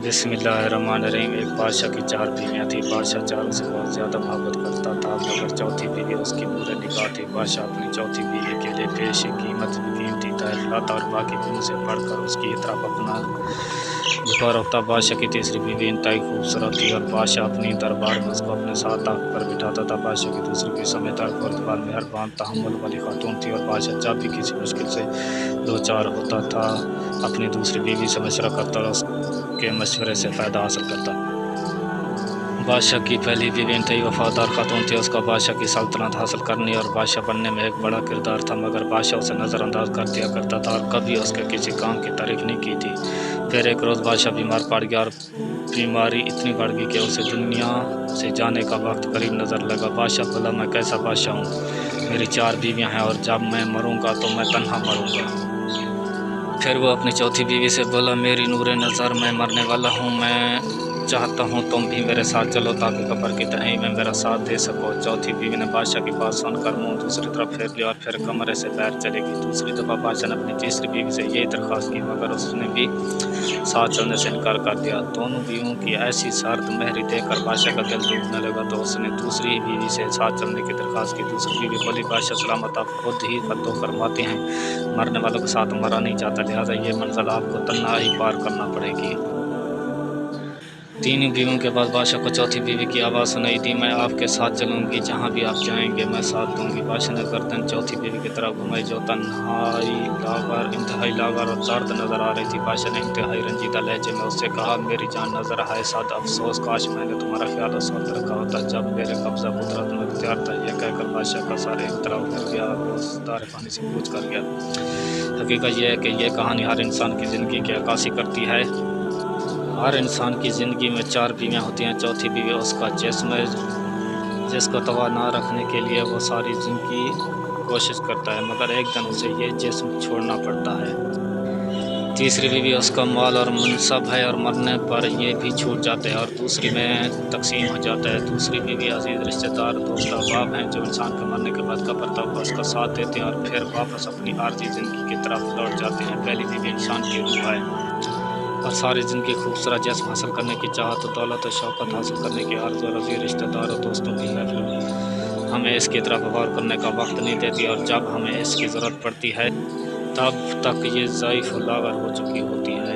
बिस्मिल्लाहिर्रहमानिर्रहीम। एक बादशाह की चार बीवियाँ थीं। बादशाह चारों से बहुत ज़्यादा मोहब्बत करता था, मगर चौथी बीवी उसकी नूर निगाह थी। बादशाह अपनी चौथी बीवी के लिए कीमती तहफ़ लाता और बाकी बीवियों से बढ़कर उसकी तरफ अपना झुकाव रखता। बादशाह की तीसरी बीवी इंतहाई खूबसूरत थी और बादशाह अपनी दरबार में उसको अपने साथ ताक कर बिठाता था। बादशाह की दूसरी बीवी समझदार, बुर्दबार, मेहरबान, तहम्मुल वाली खातून थी और बादशाह जब भी किसी मुश्किल से दो चार होता था, अपनी दूसरी बीवी से मशवरा करता और उसके मशवरे से फ़ायदा हासिल करता। बादशाह की पहली बीवी इंतहाई वफादार खातून थी। उसका बादशाह की सल्तनत हासिल करने और बादशाह बनने में एक बड़ा किरदार था, मगर बादशाह उसे नज़रअंदाज कर दिया करता था और कभी उसके किसी काम की तारीफ नहीं की थी। फिर एक रोज़ बादशाह बीमार पड़ गया और बीमारी इतनी बढ़ गई कि उसे दुनिया से जाने का वक्त करीब नज़र लगा। बादशाह बोला, मैं कैसा बादशाह हूँ, मेरी चार बीवियाँ हैं और जब मैं मरूँगा तो मैं तन्हा मरूँगा। फिर वो अपनी चौथी बीवी से बोला, मेरी नूरे नज़र, मैं मरने वाला हूँ, मैं चाहता हूँ तुम भी मेरे साथ चलो ताकि कब्र की तन्हाई में मेरा साथ दे सको। चौथी बीवी ने बादशाह की बात सुनकर मुंह दूसरी तरफ फेर लिया और फिर कमरे से बाहर चली गई। दूसरी दफ़ा बादशाह ने अपनी तीसरी बीवी से यही दरख्वास्त की, मगर उसने भी साथ चलने से इनकार कर दिया। दोनों बीवियों की ऐसी शर्त महरी देखकर बादशाह का दिल डूबने लगा, तो उसने दूसरी बीवी से साथ चलने की दरख्वास्त की। दूसरी बीवी बोली, बादशाह सलामत, आप खुद ही फतो फरमाते हैं, मरने वालों के साथ मरा नहीं जाता, लिहाजा ये मंजिल आपको तन्हा ही पार करना पड़ेगी। तीन बीवियों के बाद बादशाह को चौथी बीवी की आवाज़ सुनाई दी, मैं आपके साथ चलूंगी, जहाँ भी आप जाएंगे मैं साथ दूंगी। बादशाह ने गर्दन चौथी बीवी की तरफ घुमाई, जो इंतहाई लागर और दर्द नजर आ रही थी। बादशाह ने इंतहाई रंजीदा लहजे में उससे कहा, मेरी जान नजर आए साथ अफसोस, काश मैंने तुम्हारा ख्याल उस वक्त रखा होता जब मेरे कब्जा कुदरत में इख्तियार था। यह कहकर बादशाह का सारे एक तरफ फिर गया और उस दार पानी से पूछ कर गया। हकीकत यह है कि यह कहानी हर इंसान की ज़िंदगी की अक्कासी करती है। हर इंसान की ज़िंदगी में चार बीवियाँ होती हैं। चौथी बीवी उसका जिस्म है, जिसको तवा ना रखने के लिए वो सारी ज़िंदगी कोशिश करता है, मगर एक दिन उसे ये जिस्म छोड़ना पड़ता है। तीसरी बीवी उसका माल और मनसब है और मरने पर ये भी छूट जाते हैं और दूसरी में तकसीम हो जाता है। दूसरी बीवी अजीज़, रिश्तेदार, दोस्त, अहबाब हैं जो इंसान के मरने के बाद कब्र तक उसका साथ देते हैं और फिर वापस अपनी आर्जी ज़िंदगी की तरफ लौट जाते हैं। पहली बीवी इंसान की रूह है और सारी ज़िंदगी खूबसूरत जिस्म हासिल करने की चाहत, दौलत और शौकत हासिल करने की आरज़ू और अज़ीज़ रिश्तेदार और दोस्तों की महफ़िल हमें इसकी तरफ गौर करने का वक्त नहीं देती और जब हमें इसकी ज़रूरत पड़ती है तब तक ये ज़ईफ़ और लाग़र हो चुकी होती है।